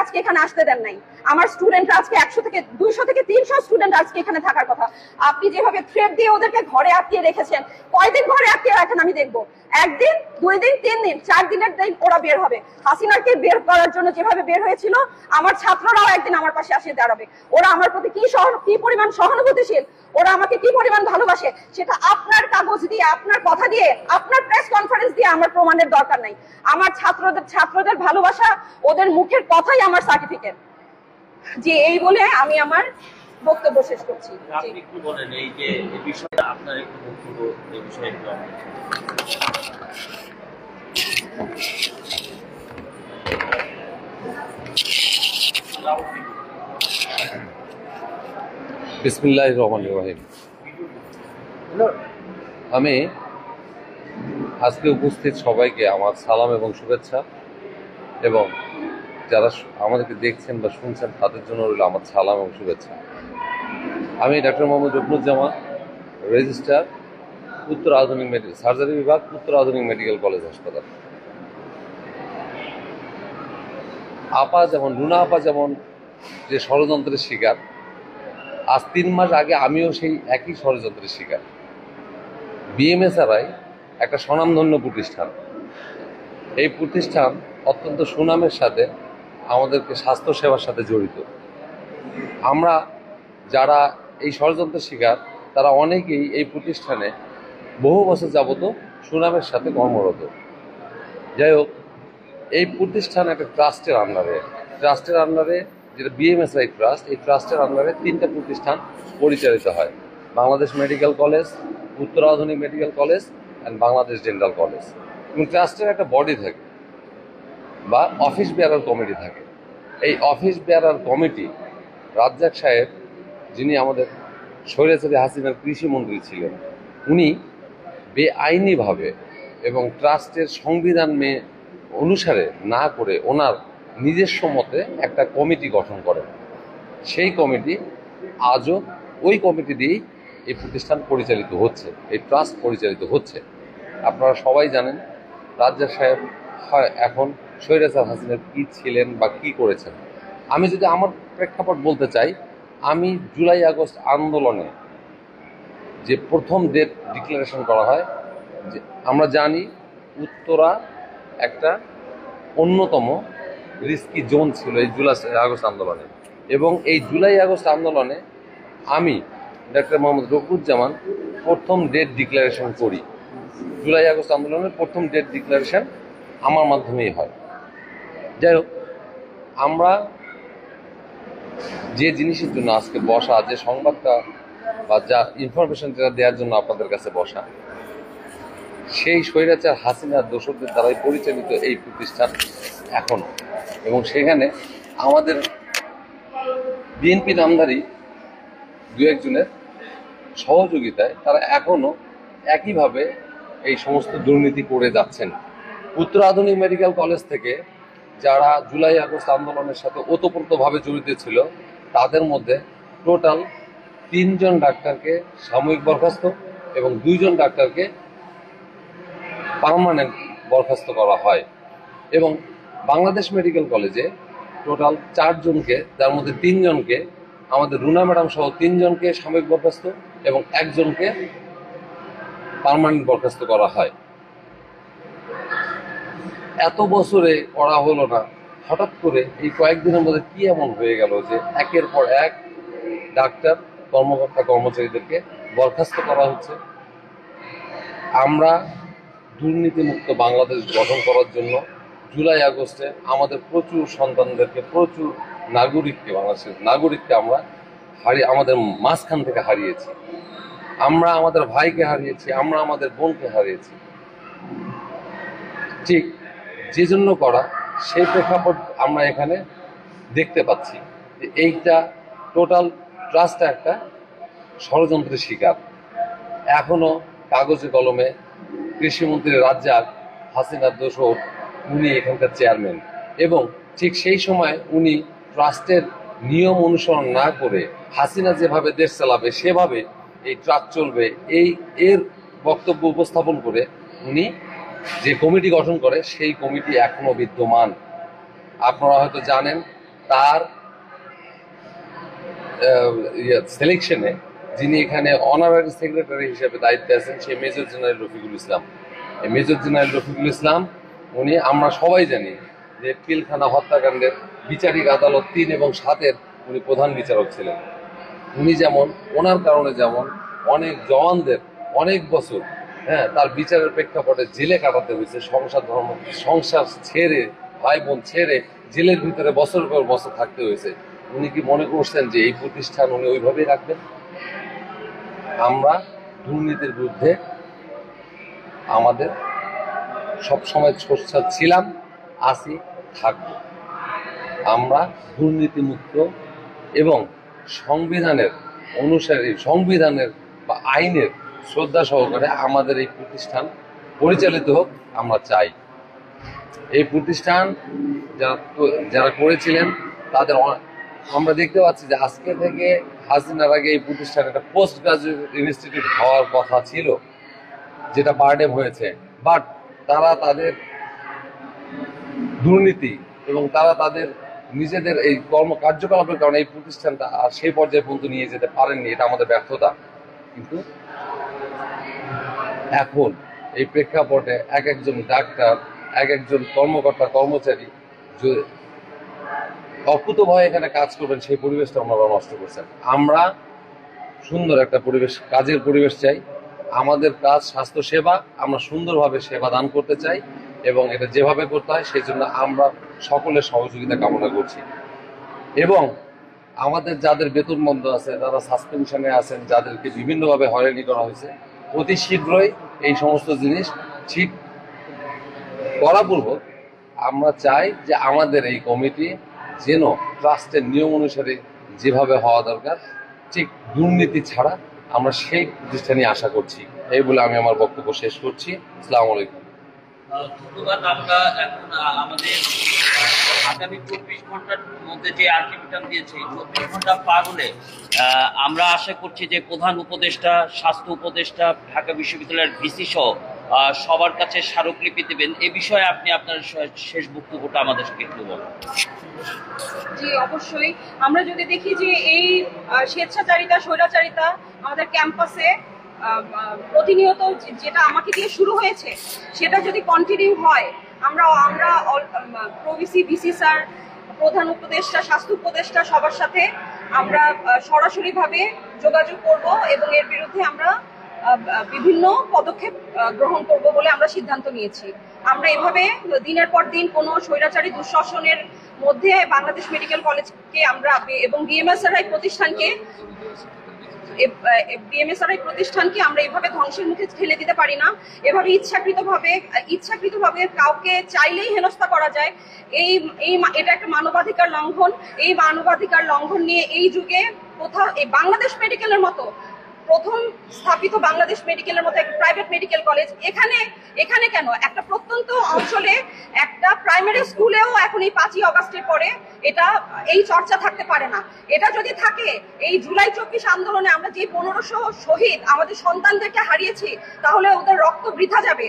আজকে এখানে আসতে দেন নাই। আমার স্টুডেন্টরা আজকে 100 থেকে 200 থেকে 300 স্টুডেন্ট আজকে এখানে থাকার কথা। আপনি যেভাবে থ্রেট দিয়ে ওদেরকে ঘরে আটকিয়ে রেখেছেন, কয়দিন ঘরে আটকিয়ে রাখেন আমি দেখবো। 1 দিন, 2 দিন, 3 দিন, 4 দিনের দিন ওরা বের হবে। হাসিনাকে বের করার জন্য যেভাবে বের হয়েছিল, আমার ছাত্ররাও একদিন আমার পাশে আসে দাঁড়াবে। ওরা আমার প্রতি কি পরিমাণ সহানুভূতিশীল, ওরা আমাকে কি পরিমাণ ভালোবাসে, সেটা আপনার কাগজ দিয়ে, আপনার কথা দিয়ে, আপনার প্রেস কনফারেন্স দিয়ে আমার প্রমাণের দরকার নাই। আমার ছাত্রদের ভালোবাসা, ওদের মুখের কথাই আমার সার্টিফিকেট। জি, এই বলে আমি আমার বক্তব্য শেষ করছি। আপনি কি বলেন এই যে এই বিষয়টা, আপনার একটু বক্তব্য এই বিষয়ে একটু বিসমিল্লাহির রহমানির রহিম। আমি আজকে উপস্থিত সবাইকে আমার সালাম এবং শুভেচ্ছা, এবং যারা আমাদেরকে দেখছেন বা শুনছেন তাদের জন্য রইল আমার সালাম এবং শুভেচ্ছা। আমি ডাক্তার মোহাম্মদ রুকনুজ্জামান, রেজিস্ট্রার, উত্তর আধুনিক সার্জারি বিভাগ, উত্তর আধুনিক মেডিকেল কলেজ হাসপাতাল। রুনা আপা যেমন যে ষড়যন্ত্রের শিকার, আজ 3 মাস আগে আমিও সেই একই ষড়যন্ত্রের শিকার। বিএমএসআরআই একটা স্বনামধন্য প্রতিষ্ঠান। এই প্রতিষ্ঠান অত্যন্ত সুনামের সাথে আমাদেরকে স্বাস্থ্য সেবার সাথে জড়িত। আমরা যারা এই ষড়যন্ত্রের শিকার, তারা অনেকেই এই প্রতিষ্ঠানে বহু বছর যাবত সুনামের সাথে কর্মরত। যাই হোক, এই প্রতিষ্ঠান একটা ট্রাস্টের আন্ডারে যেটা বিএমএসআই ট্রাস্ট, এই ট্রাস্টের আন্ডারে 3টা প্রতিষ্ঠান পরিচালিত হয়: বাংলাদেশ মেডিকেল কলেজ, উত্তর আধুনিক medical college and Bangladesh dental college. এবং ট্রাস্টের একটা বডি থাকে বা অফিস বেয়ারার কমিটি থাকে। এই অফিস বেয়ারার কমিটি রাজ্জাক সাহেব, যিনি আমাদের স্বৈরাচারী হাসিনার কৃষিমন্ত্রী ছিলেন, উনি বেআইনিভাবে এবং ট্রাস্টের সংবিধান অনুসারে না করে ওনার নিজস্ব মতে একটা কমিটি গঠন করেন। সেই কমিটি আজও ওই কমিটি দিয়েই এই প্রতিষ্ঠান পরিচালিত হচ্ছে, এই ট্রাস্ট পরিচালিত হচ্ছে। আপনারা সবাই জানেন রাজ্জাক সাহেব এখন স্বৈরাচার হাসিনার কি ছিলেন বা কি করেছেন। আমি যদি আমার প্রেক্ষাপট বলতে চাই, আমি জুলাই আগস্ট আন্দোলনে যে প্রথম ডেট ডিক্লারেশন করা হয়, যে আমরা জানি উত্তরা একটা অন্যতম রিস্কি জোন ছিল এই জুলাই আগস্ট আন্দোলনে, এবং এই জুলাই আগস্ট আন্দোলনে আমি ডাক্তার মোহাম্মদ রুকনুজ্জামান প্রথম ডেট ডিক্লারেশন করি। জুলাই আগস্ট আন্দোলনের প্রথম ডেট ডিক্লারেশন আমার মাধ্যমেই হয়। যাই হোক, আমরা যে জিনিসের জন্য আজকে বসা, যে সংবাদটা বা যা ইনফরমেশন যেটা দেওয়ার জন্য আপনাদের কাছে বসা, সেই স্বৈরাচার হাসিনার দোসরদের দ্বারাই পরিচালিত এই প্রতিষ্ঠান এখনো, এবং সেখানে আমাদের বিএনপি নামধারী 2-1 জনের সহযোগিতায় তারা এখনো একইভাবে এই সমস্ত দুর্নীতি করে যাচ্ছেন। উত্তর আধুনিক মেডিকেল কলেজ থেকে যারা জুলাই আগস্ট আন্দোলনের সাথে ওতপ্রোতভাবে জড়িত ছিল, তাদের মধ্যে টোটাল 3 জন ডাক্তারকে সাময়িক বরখাস্ত এবং 2 জন ডাক্তারকে পার্মানেন্ট বরখাস্ত করা হয়। এবং বাংলাদেশ মেডিকেল কলেজে টোটাল 4 জনকে, যার মধ্যে 3 জনকে, আমাদের রুনা ম্যাডাম সহ 3 জনকে সাময়িক বরখাস্ত এবং 1 জনকে পার্মানেন্ট বরখাস্ত করা হয়। এত বছরে করা হলো না, হঠাৎ করে এই কয়েকদিনের মধ্যে কি এমন হয়ে গেল যে একের পর এক ডাক্তার, কর্মকর্তা, কর্মচারীদেরকে বরখাস্ত করা হচ্ছে? আমরা দুর্নীতিমুক্ত বাংলাদেশ গঠন করার জন্য জুলাই আগস্টে আমাদের প্রচুর সন্তানদেরকে, প্রচুর নাগরিককে, বাংলাদেশের নাগরিককে আমরা আমাদের মাঝখান থেকে হারিয়েছি। আমরা আমাদের ভাইকে হারিয়েছি, আমরা আমাদের বোনকে হারিয়েছি। ঠিক যে জন্য করা, সেই প্রেক্ষাপট আমরা এখানে দেখতে পাচ্ছি যে এইটা টোটাল ট্রাস্টটা একটা ষড়যন্ত্রের শিকার। এখনো কাগজে কলমে কৃষিমন্ত্রী রাজ্জাক হাসিনার দোসর, উনি এখানকার চেয়ারম্যান, এবং ঠিক সেই সময় উনি ট্রাস্টের নিয়ম অনুসরণ না করে হাসিনা যেভাবে দেশ চালাবে সেভাবে এই ট্রাস্ট চলবে, এর বক্তব্য উপস্থাপন করে উনি যে কমিটি গঠন করে, সেই কমিটি এখনো বিদ্যমান। আপনারা হয়তো জানেন তার সিলেকশনে যিনি এখানে অনারারি সেক্রেটারি হিসেবে দায়িত্বে আছেন সে মেজর জেনারেল রফিকুল ইসলাম। এই মেজর জেনারেল রফিকুল ইসলাম উনি আমরা সবাই জানি যে পিলখানা হত্যাকাণ্ডের বিচারিক আদালত 3 এবং 7-এর উনি প্রধান বিচারক ছিলেন। উনি যেমন ওনার কারণে যেমন অনেক জওয়ানদের অনেক বছর তার বিচারের প্রেক্ষাপটে জেলে কাটাতে হয়েছে, সংসার ছেড়ে ভাই বোন ছেড়ে জেলের ভিতরে বছর পর বছর থাকতে হয়েছে। উনি কি মনে করছেন যে এই প্রতিষ্ঠান উনি ওইভাবেই রাখবেন? আমরা দুর্নীতির বিরুদ্ধে আমাদের সবসময় সোচ্চার ছিলাম, আছি, থাকব। আমরা দুর্নীতিমুক্ত এবং সংবিধানের অনুসারী, সংবিধানের বা আইনের শ্রদ্ধা সহকারে আমাদের এই প্রতিষ্ঠান পরিচালিত হোক আমরা চাই। এই প্রতিষ্ঠান যারা করেছিলেন তাদের আমরা দেখতে পাচ্ছি যে আজকে থেকে হাসিনার আগে এই প্রতিষ্ঠান একটা পোস্ট গ্রাজুয়েট ইনস্টিটিউট হওয়ার কথা ছিল, যেটা বারডেম হয়েছে। বাট তারা তাদের দুর্নীতি এবং তারা তাদের নিজেদের এই কার্যকলাপের কারণে এই প্রতিষ্ঠানটা আর সেই পর্যায়ে পর্যন্ত নিয়ে যেতে পারেননি। এটা আমাদের ব্যর্থতা। কিন্তু এখন এই প্রেক্ষাপটে এক একজন ডাক্তার, এক একজন কর্মকর্তা কর্মচারী অকুতভয়ে এখানে কাজ করবেন, সেই পরিবেশটা ওনারা নষ্ট করছেন। আমরা সুন্দর একটা পরিবেশ, কাজের পরিবেশ চাই। আমাদের কাজ স্বাস্থ্য সেবা, আমরা সুন্দরভাবে সেবা দান করতে চাই এবং এটা যেভাবে করতে হয় সেই জন্য আমরা সকলের সহযোগিতা কামনা করছি। এবং আমাদের যাদের বেতন বন্ধ আছে, যারা সাসপেনশনে আছেন, যাদেরকে বিভিন্নভাবে হয়রানি করা হয়েছে, অতি শীঘ্রই এই সমস্ত জিনিস ঠিক করাপূর্বক আমরা চাই যে আমাদের এই কমিটি যেন ট্রাস্টের নিয়ম অনুসারে যেভাবে হওয়া দরকার ঠিক দুর্নীতি ছাড়া আমরা সেই প্রতিষ্ঠানে আশা করছি। এই বলে আমি আমার বক্তব্য শেষ করছি। আসসালামু আলাইকুম। ধন্যবাদ। আমরা এখন আমাদের আগামী 24 ঘন্টার মধ্যে যে আলটিমেটাম দিয়েছে, 24 ঘন্টা পার হলে আমরা আশা করছি যে প্রধান উপদেষ্টা, স্বাস্থ্য উপদেষ্টা, ঢাকা বিশ্ববিদ্যালয়ের ভিসি সহ সবার কাছে স্মারকলিপি দেবেন। এ বিষয়ে আপনি আপনার শেষ বক্তব্যটা আমাদেরকে একটু বলুন। জি, অবশ্যই। আমরা যদি দেখি যে এই স্বেচ্ছাচারিতা, স্বৈরাচারিতা আমাদের ক্যাম্পাসে প্রতিনিয়ত যেটা আমাকে দিয়ে শুরু হয়েছে সেটা যদি কন্টিনিউ হয়, আমরা প্রভিসি, ভিসি স্যার, প্রধান উপদেষ্টা, স্বাস্থ্য উপদেষ্টা সবার সাথে আমরা সরাসরিভাবে যোগাযোগ করব এবং এর বিরুদ্ধে আমরা বিভিন্ন পদক্ষেপ গ্রহণ করব বলে আমরা সিদ্ধান্ত নিয়েছি। আমরা এভাবে দিনের পর দিন কোনো স্বৈরাচারী দুঃশাসনের মধ্যে বাংলাদেশ মেডিকেল কলেজকে আমরা এবং বিএমএসআরআই প্রতিষ্ঠানকে আমরা এভাবে ধ্বংসের মুখে ঠেলে দিতে পারি না। এভাবে ইচ্ছাকৃতভাবে কাউকে চাইলেই হেনস্থা করা যায়। এটা একটা মানবাধিকার লঙ্ঘন। এই মানবাধিকার লঙ্ঘন নিয়ে এই যুগে কোথাও এই বাংলাদেশ মেডিকেলের মতো প্রথম স্থাপিত বাংলাদেশ মেডিকেলের মতো একটা প্রাইভেট মেডিকেল কলেজ এখানে কেন একটা প্রত্যন্ত অঞ্চলে একটা প্রাইমারি স্কুলেও এখন এই 5ই অগাস্টের পরে এই চর্চা থাকতে পারে না। এটা যদি থাকে, এই জুলাই 24 আন্দোলনে আমরা যে 1500 শহীদ আমাদের সন্তানদেরকে হারিয়েছি, তাহলে ওদের রক্ত বৃথা যাবে।